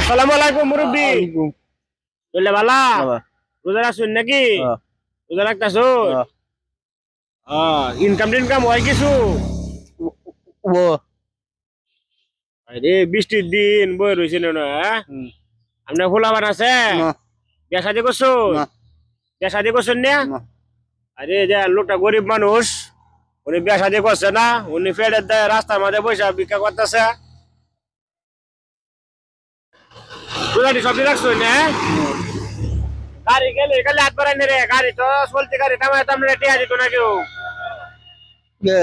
আসসালামু আলাইকুম মুরব্বি। ওয়ালাইকুম বললে বালা বাবা রোজা রাখছেন নাকি? হ্যাঁ রোজা রাখতেছো? হ্যাঁ ইনকাম টিনকাম হয় কিছু? ও আরে বৃষ্টির দিন বই রয়েছে না হ্যাঁ? আপনার খোলা বান আছে? না বিয়া শাদি করছো? না বিয়া শাদি করছেন না? না আরে যে লোকটা গরিব মানুষ, উনি বিয়া শাদি করছে না, উনি পেটের দায়ে রাস্তার মাঝে বসে ভিক্ষা করতেছে। রোজাটি সবজি রাখছো না? গাড়ি গেলে খালি হাত বাড়াই রে, গাড়ি তো চলতে গাড়ি তামায় তামলে টিয়া দিত না কেউ। গে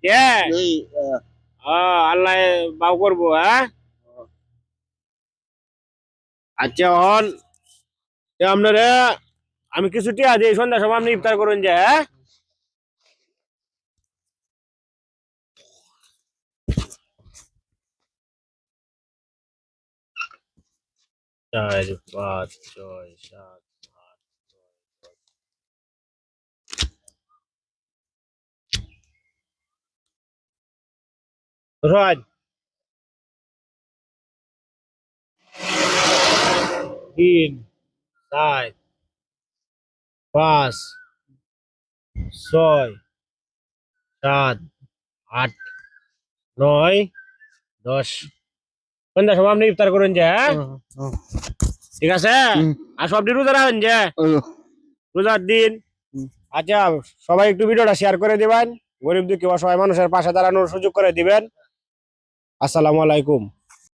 হ্যাঁ এই আল্লাহ বাউ করবো হ্যাঁ। আচ্ছা হন আপনারা আমি কিছু টিয়া দিই, সন্ধ্যার সময় আপনি ইফতার করুন যে হ্যাঁ। চার পাঁচ ছয় সাত আট রোজ 3 4 5 6 7 8 9 10 সন্ধ্যার সময় আপনি ইফতার করুন যে হ্যাঁ। ঠিক আছে আর সবটি রোজা রাখেন যে রোজার দিন। আচ্ছা সবাই একটু ভিডিওটা শেয়ার করে দিবেন, গরিব দুঃখী অসহায় মানুষের পাশে দাঁড়ানোর সুযোগ করে দিবেন। আসসালামু আলাইকুম।